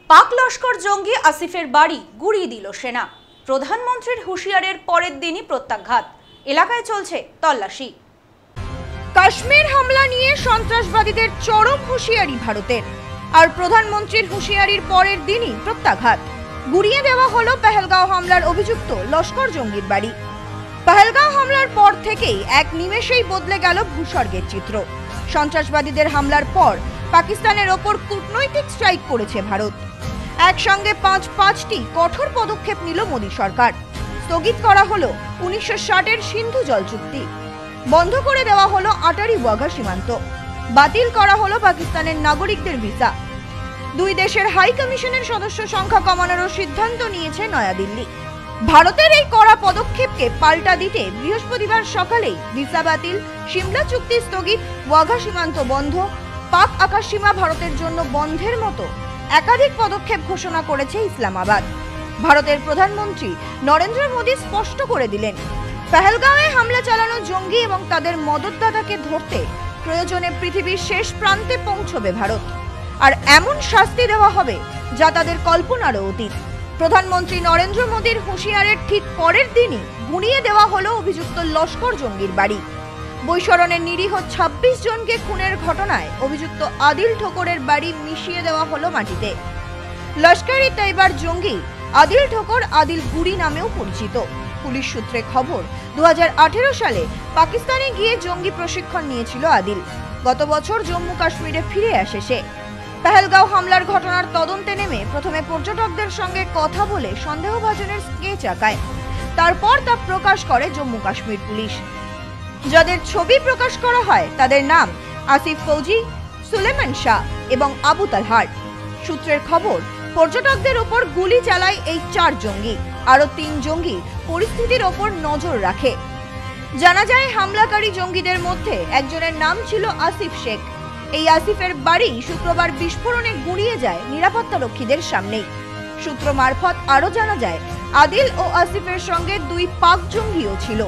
পাক লস্কর জঙ্গি আসিফের বাড়ি গুড়িয়ে দিল সেনা। প্রধানমন্ত্রীর হুঁশিয়ারের পরের দিনই প্রত্যাঘাত, এলাকায় চলছে তল্লাশি। কাশ্মীর হামলা নিয়ে সন্ত্রাসবাদীদের চরম হুঁশিয়ারি ভারতের, আর প্রধানমন্ত্রীর হুঁশিয়ারির পরের দিনই প্রত্যাঘাত। গুড়িয়ে দেওয়া হলো পেহেলগাঁও হামলার অভিযুক্ত লস্কর জঙ্গির বাড়ি। পেহেলগাঁও হামলার পর থেকেই এক নিমেষেই বদলে গেল ভূস্বর্গের চিত্র। সন্ত্রাসবাদীদের হামলার পর পাকিস্তানের ওপর কূটনৈতিক স্ট্রাইক করেছে ভারত। একসঙ্গে পাঁচটি কঠোর পদক্ষেপ নিল মোদী সরকার। স্থগিত করা হলো 1960-এর সিন্ধু জল চুক্তি, বন্ধ করে দেওয়া হলো আটারি ওয়াঘা সীমান্ত, বাতিল করা হলো পাকিস্তানের নাগরিকদের ভিসা। দুই দেশের হাই কমিশনের সদস্য সংখ্যা কমানোরও সিদ্ধান্ত নিয়েছে নয়াদিল্লি। ভারতের এই কড়া পদক্ষেপকে পাল্টা দিতে বৃহস্পতিবার সকালেই ভিসা বাতিল, সিমলা চুক্তি স্থগিত, ওয়াঘা সীমান্ত বন্ধ, পাক আকাশসীমা ভারতের জন্য বন্ধের মতো একাধিক পদক্ষেপ ঘোষণা করেছে ইসলামাবাদ। ভারতের প্রধানমন্ত্রী নরেন্দ্র মোদী স্পষ্ট করে দিলেন, পেহেলগাঁওয়ে হামলা চালানো জঙ্গি এবং তাদের মদতদাতাকে ধরতে প্রয়োজনে পৃথিবীর শেষ প্রান্তে পৌঁছবে ভারত, আর এমন শাস্তি দেওয়া হবে যা তাদের কল্পনারও অতীত। প্রধানমন্ত্রী নরেন্দ্র মোদীর হুঁশিয়ারের ঠিক পরের দিনই গুড়িয়ে দেওয়া হলো অভিযুক্ত লস্কর জঙ্গির বাড়ি। বৈশরণের নিরীহ 26 জনকে খুনের ঘটনায় অভিযুক্ত আদিল ঠোকরের বাড়ি মিশিয়ে দেওয়া হলো মাটিতে। লস্কর-ই তৈবার জঙ্গি আদিল ঠোকর আদিল গুড়ি নামেও পরিচিত। পুলিশ সূত্রে খবর, 2018 সালে পাকিস্তানে গিয়ে জঙ্গি প্রশিক্ষণ নিয়েছিল আদিল। গত বছর জম্মু কাশ্মীরে ফিরে আসে সে। পেহেলগাঁও হামলার ঘটনার তদন্তে নেমে প্রথমে পর্যটকদের সঙ্গে কথা বলে সন্দেহভাজনের স্কেচ আঁকায়, তারপর তা প্রকাশ করে জম্মু কাশ্মীর পুলিশ। যাদের ছবি প্রকাশ করা হয় তাদের নাম আসিফ ফৌজি, সুলেমান শাহ এবং আবু তালহার। সূত্রের খবর, পর্যটকদের ওপর গুলি চালায় এই 4 জঙ্গি। আরো 3 জঙ্গি পরিস্থিতির ওপর নজর রাখে। জানা যায়, হামলাকারী জঙ্গিদের মধ্যে একজনের নাম ছিল আসিফ শেখ। এই আসিফের বাড়ি শুক্রবার বিস্ফোরণে গুড়িয়ে যায় নিরাপত্তা রক্ষীদের সামনেই। সূত্র মারফত আরো জানা যায়, আদিল ও আসিফের সঙ্গে 2 পাক জঙ্গিও ছিল।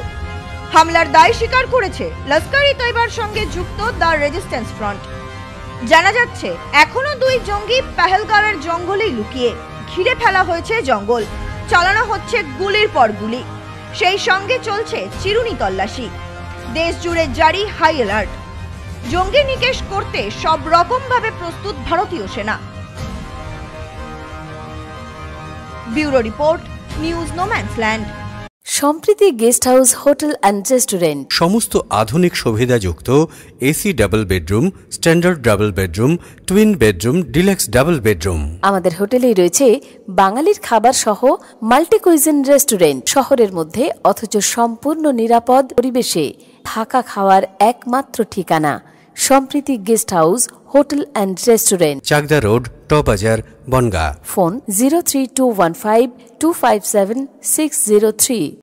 হামলার দায় স্বীকার করেছে লস্কর-ই তৈবার সঙ্গে যুক্ত দ্য রেজিস্ট্যান্স ফ্রন্ট। জানা যাচ্ছে, এখনো 2 জঙ্গি পেহেলগাঁওয়ের জঙ্গলেই লুকিয়ে। ঘিরে ফেলা হয়েছে জঙ্গল, চালানো হচ্ছে গুলির পর গুলি, সেই সঙ্গে চলছে চিরুনি তল্লাশি। দেশ জুড়ে জারি হাই অ্যালার্ট। জঙ্গি নিকেশ করতে সব রকম ভাবে প্রস্তুত ভারতীয় সেনা। Bureau report, news no man's land. Sampriti guest house, hotel and restaurant. সমস্ত আধুনিক সুবিধাযুক্ত AC double bedroom, standard double bedroom, twin bedroom, deluxe double bedroom. আমাদের হোটেলেই রয়েছে বাঙালির খাবার সহ মাল্টি কুইজিন রেস্টুরেন্ট। শহরের মধ্যে অথচ সম্পূর্ণ নিরাপদ পরিবেশে থাকা খাওয়ার একমাত্র ঠিকানা Sampriti guest house, hotel and restaurant, Chakdah road, টবাজার, বনগাঁ। ফোন 03215257603।